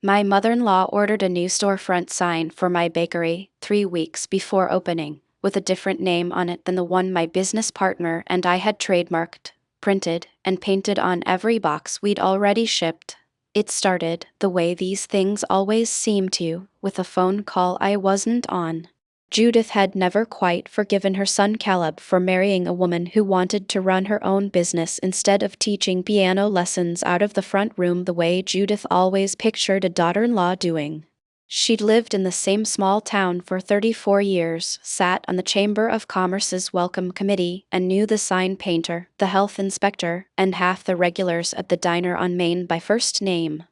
My mother-in-law ordered a new storefront sign for my bakery 3 weeks before opening, with a different name on it than the one my business partner and I had trademarked, printed, and painted on every box we'd already shipped. It started, the way these things always seem to, with a phone call I wasn't on. Judith had never quite forgiven her son Caleb for marrying a woman who wanted to run her own business instead of teaching piano lessons out of the front room the way Judith always pictured a daughter-in-law doing. She'd lived in the same small town for 34 years, sat on the Chamber of Commerce's Welcome Committee, and knew the sign painter, the health inspector, and half the regulars at the diner on Main by first name.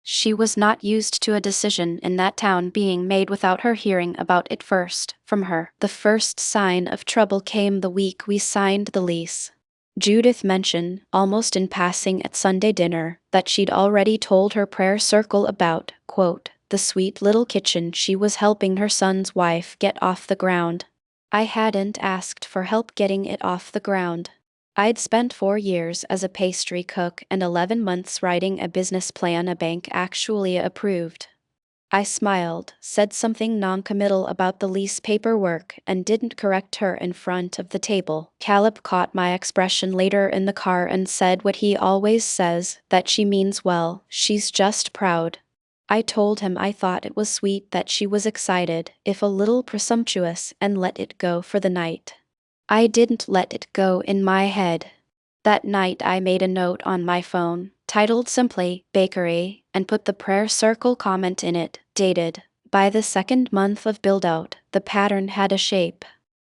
She was not used to a decision in that town being made without her hearing about it first, from her. The first sign of trouble came the week we signed the lease. Judith mentioned, almost in passing at Sunday dinner, that she'd already told her prayer circle about, quote, the sweet little kitchen she was helping her son's wife get off the ground. I hadn't asked for help getting it off the ground. I'd spent 4 years as a pastry cook and 11 months writing a business plan a bank actually approved. I smiled, said something non-committal about the lease paperwork, and didn't correct her in front of the table. Caleb caught my expression later in the car and said what he always says, that she means well, she's just proud. I told him I thought it was sweet that she was excited, if a little presumptuous, and let it go for the night. I didn't let it go in my head. That night I made a note on my phone, titled simply, Bakery, and put the prayer circle comment in it, dated. By the second month of build-out, the pattern had a shape.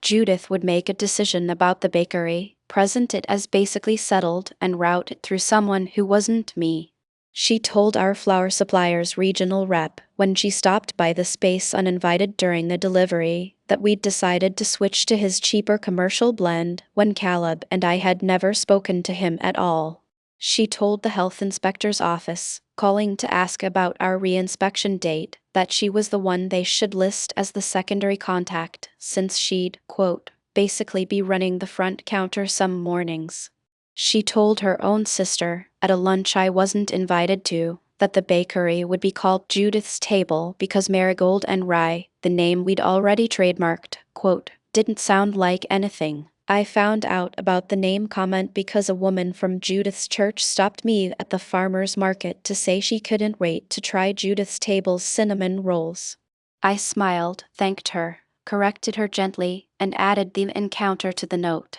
Judith would make a decision about the bakery, present it as basically settled, and route it through someone who wasn't me. She told our flour supplier's regional rep, when she stopped by the space uninvited during the delivery, that we'd decided to switch to his cheaper commercial blend when Caleb and I had never spoken to him at all. She told the health inspector's office, calling to ask about our reinspection date, that she was the one they should list as the secondary contact, since she'd, quote, basically be running the front counter some mornings. She told her own sister, at a lunch I wasn't invited to, that the bakery would be called Judith's Table because Marigold and Rye, the name we'd already trademarked, quote, didn't sound like anything. I found out about the name comment because a woman from Judith's church stopped me at the farmer's market to say she couldn't wait to try Judith's Table's cinnamon rolls. I smiled, thanked her, corrected her gently, and added the encounter to the note.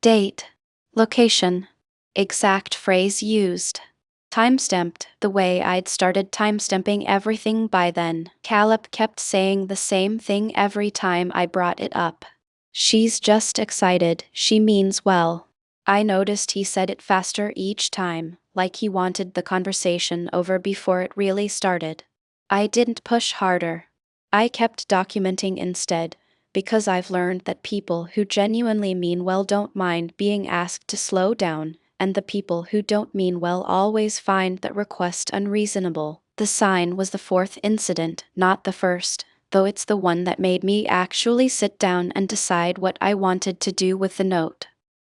Date. Location. Exact phrase used. Timestamped, the way I'd started timestamping everything by then. Caleb kept saying the same thing every time I brought it up. She's just excited, she means well. I noticed he said it faster each time, like he wanted the conversation over before it really started. I didn't push harder. I kept documenting instead, because I've learned that people who genuinely mean well don't mind being asked to slow down, and the people who don't mean well always find that request unreasonable. The sign was the fourth incident, not the first, though it's the one that made me actually sit down and decide what I wanted to do with the note.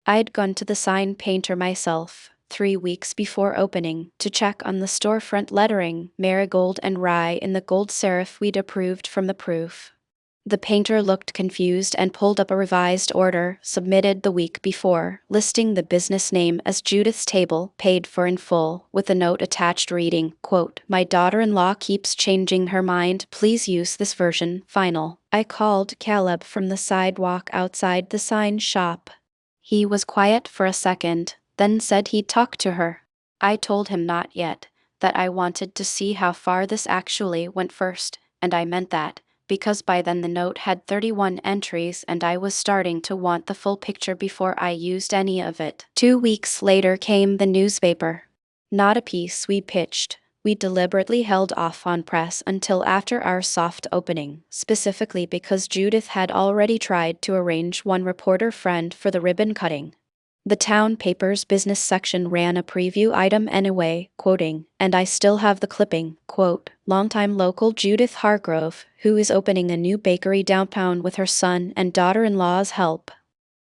I'd gone to the sign painter myself, 3 weeks before opening, to check on the storefront lettering, Marigold and Rye in the gold serif we'd approved from the proof. The painter looked confused and pulled up a revised order, submitted the week before, listing the business name as Judith's Table, paid for in full, with a note attached reading, quote, my daughter-in-law keeps changing her mind, please use this version, final. I called Caleb from the sidewalk outside the sign shop. He was quiet for a second, then said he'd talk to her. I told him not yet, that I wanted to see how far this actually went first, and I meant that, because by then the note had 31 entries and I was starting to want the full picture before I used any of it. 2 weeks later came the newspaper. Not a piece we pitched. We deliberately held off on press until after our soft opening, specifically because Judith had already tried to arrange one reporter friend for the ribbon cutting. The town paper's business section ran a preview item anyway, quoting, and I still have the clipping, quote, longtime local Judith Hargrove, who is opening a new bakery downtown with her son and daughter-in-law's help.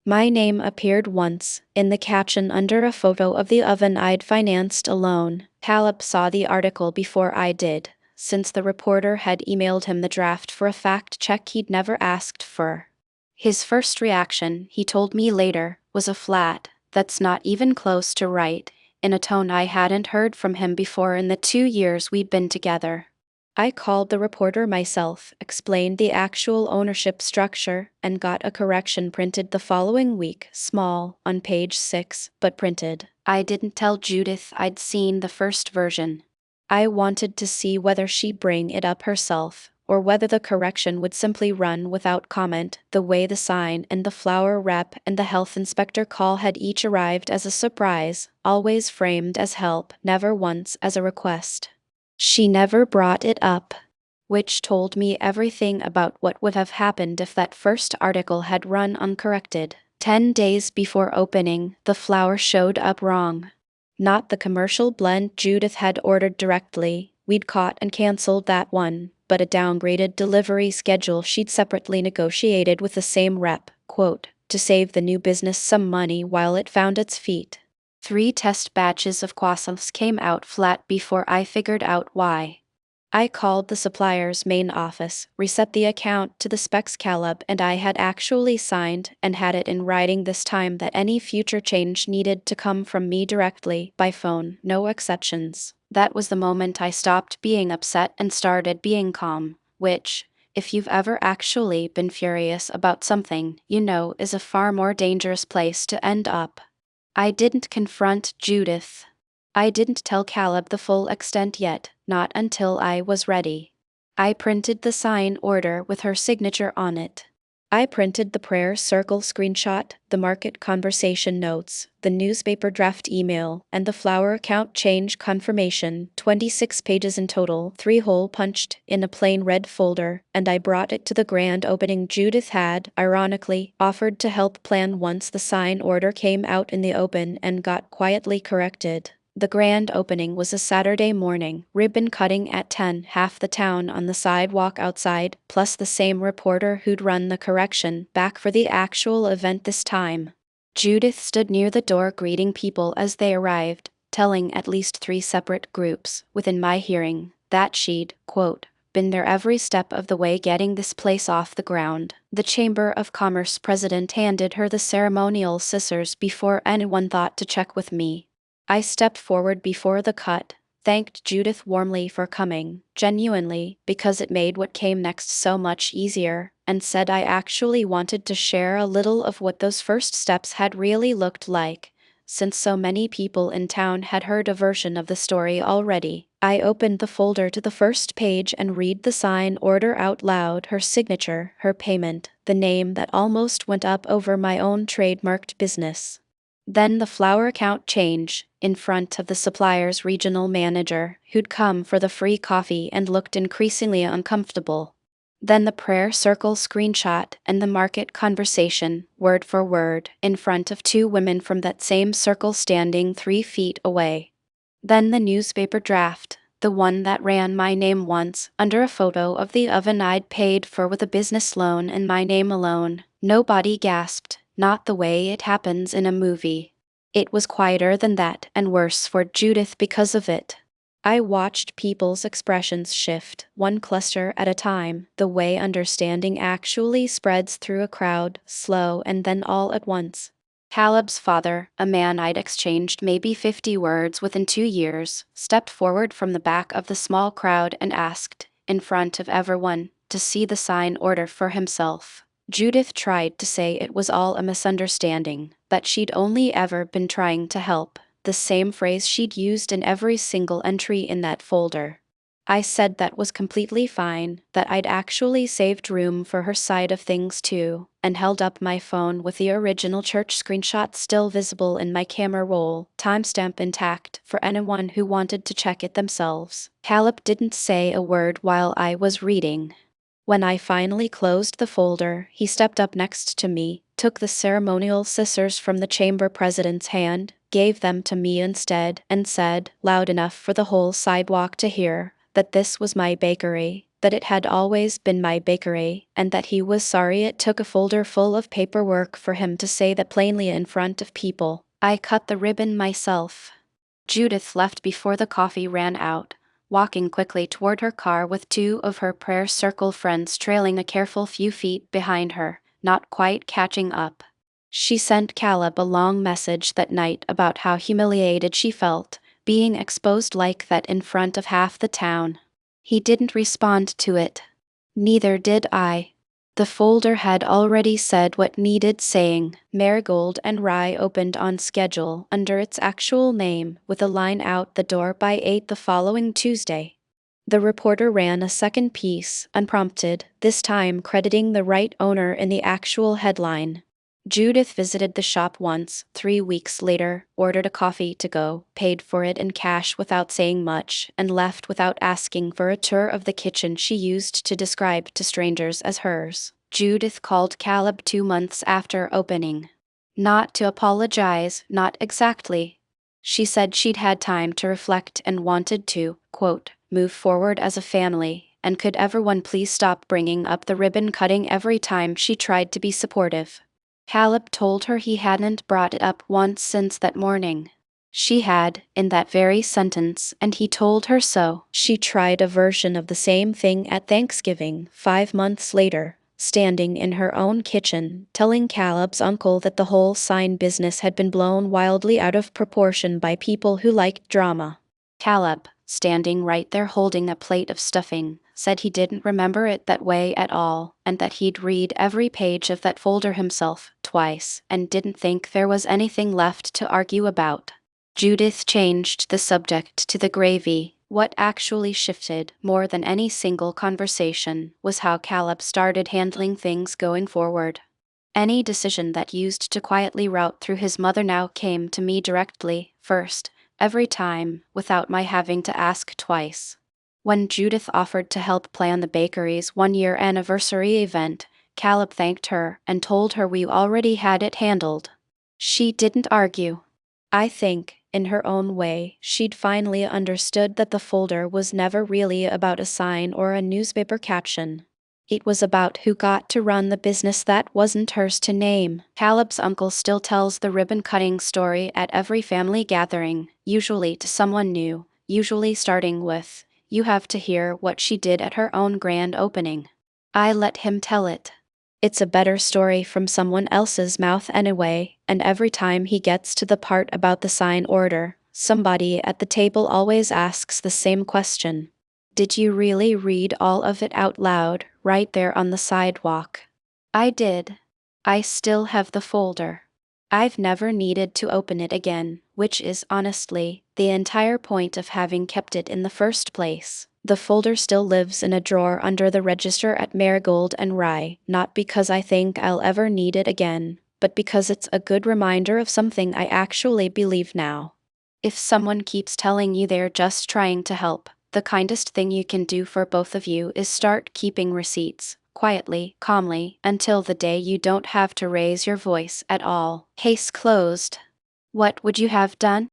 My name appeared once, in the caption under a photo of the oven I'd financed alone. Caleb saw the article before I did. since the reporter had emailed him the draft for a fact check he'd never asked for. His first reaction, he told me later, was a flat, "That's not even close to right," in a tone I hadn't heard from him before in the 2 years we'd been together. I called the reporter myself, explained the actual ownership structure, and got a correction printed the following week, small, on page 6, but printed. I didn't tell Judith I'd seen the first version. I wanted to see whether she'd bring it up herself, or whether the correction would simply run without comment. The way the sign and the flower rep and the health inspector call had each arrived as a surprise, always framed as help, never once as a request. She never brought it up, which told me everything about what would have happened if that first article had run uncorrected. 10 days before opening, the flower showed up wrong. Not the commercial blend Judith had ordered directly, we'd caught and canceled that one, but a downgraded delivery schedule she'd separately negotiated with the same rep, quote, to save the new business some money while it found its feet. 3 test batches of croissants came out flat before I figured out why. I called the supplier's main office, reset the account to the specs Caleb and I had actually signed, and had it in writing this time that any future change needed to come from me directly, by phone, no exceptions. That was the moment I stopped being upset and started being calm, which, if you've ever actually been furious about something, you know is a far more dangerous place to end up. I didn't confront Judith. I didn't tell Caleb the full extent yet, not until I was ready. I printed the sign order with her signature on it. I printed the prayer circle screenshot, the market conversation notes, the newspaper draft email, and the flower count change confirmation, 26 pages in total, 3 hole punched in a plain red folder, and I brought it to the grand opening. Judith had, ironically, offered to help plan once the sign order came out in the open and got quietly corrected. The grand opening was a Saturday morning, ribbon cutting at 10, half the town on the sidewalk outside, plus the same reporter who'd run the correction, back for the actual event this time. Judith stood near the door greeting people as they arrived, telling at least 3 separate groups, within my hearing, that she'd, quote, been there every step of the way getting this place off the ground. The Chamber of Commerce president handed her the ceremonial scissors before anyone thought to check with me. I stepped forward before the cut, thanked Judith warmly for coming, genuinely, because it made what came next so much easier, and said I actually wanted to share a little of what those first steps had really looked like, since so many people in town had heard a version of the story already. I opened the folder to the first page and read the sign order out loud, her signature, her payment, the name that almost went up over my own trademarked business. Then the flower count change, in front of the supplier's regional manager, who'd come for the free coffee and looked increasingly uncomfortable. Then the prayer circle screenshot and the market conversation, word for word, in front of 2 women from that same circle standing 3 feet away. Then the newspaper draft, the one that ran my name once, under a photo of the oven I'd paid for with a business loan and my name alone. Nobody gasped. Not the way it happens in a movie. It was quieter than that, and worse for Judith because of it. I watched people's expressions shift, one cluster at a time, the way understanding actually spreads through a crowd, slow and then all at once. Caleb's father, a man I'd exchanged maybe 50 words with in 2 years, stepped forward from the back of the small crowd and asked, in front of everyone, to see the sign order for himself. Judith tried to say it was all a misunderstanding, that she'd only ever been trying to help, the same phrase she'd used in every single entry in that folder. I said that was completely fine, that I'd actually saved room for her side of things too, and held up my phone with the original church screenshot still visible in my camera roll, timestamp intact, for anyone who wanted to check it themselves. Caleb didn't say a word while I was reading. When I finally closed the folder, he stepped up next to me, took the ceremonial scissors from the chamber president's hand, gave them to me instead, and said, loud enough for the whole sidewalk to hear, that this was my bakery, that it had always been my bakery, and that he was sorry it took a folder full of paperwork for him to say that plainly in front of people. I cut the ribbon myself. Judith left before the coffee ran out, walking quickly toward her car with two of her prayer circle friends trailing a careful few feet behind her, not quite catching up. She sent Caleb a long message that night about how humiliated she felt, being exposed like that in front of half the town. He didn't respond to it. Neither did I. The folder had already said what needed saying. Marigold and Rye opened on schedule under its actual name, with a line out the door by 8 the following Tuesday. The reporter ran a second piece, unprompted, this time crediting the right owner in the actual headline. Judith visited the shop once, 3 weeks later, ordered a coffee to go, paid for it in cash without saying much, and left without asking for a tour of the kitchen she used to describe to strangers as hers. Judith called Caleb 2 months after opening. Not to apologize, not exactly. She said she'd had time to reflect and wanted to, quote, move forward as a family, and could everyone please stop bringing up the ribbon cutting every time she tried to be supportive. Caleb told her he hadn't brought it up once since that morning. She had, in that very sentence, and he told her so. She tried a version of the same thing at Thanksgiving, 5 months later, standing in her own kitchen, telling Caleb's uncle that the whole sign business had been blown wildly out of proportion by people who liked drama. Caleb, standing right there holding a plate of stuffing, said he didn't remember it that way at all, and that he'd read every page of that folder himself, twice, and didn't think there was anything left to argue about. Judith changed the subject to the gravy. What actually shifted, more than any single conversation, was how Caleb started handling things going forward. Any decision that used to quietly route through his mother now came to me directly, first, every time, without my having to ask twice. When Judith offered to help plan the bakery's 1-year anniversary event, Caleb thanked her and told her we already had it handled. She didn't argue. I think, in her own way, she'd finally understood that the folder was never really about a sign or a newspaper caption. It was about who got to run the business that wasn't hers to name. Caleb's uncle still tells the ribbon-cutting story at every family gathering, usually to someone new, usually starting with, "You have to hear what she did at her own grand opening." I let him tell it. It's a better story from someone else's mouth anyway, and every time he gets to the part about the sign order, somebody at the table always asks the same question. Did you really read all of it out loud, right there on the sidewalk? I did. I still have the folder. I've never needed to open it again, which is, honestly, the entire point of having kept it in the first place. The folder still lives in a drawer under the register at Marigold and Rye, not because I think I'll ever need it again, but because it's a good reminder of something I actually believe now. If someone keeps telling you they're just trying to help, the kindest thing you can do for both of you is start keeping receipts, quietly, calmly, until the day you don't have to raise your voice at all. Case closed. What would you have done?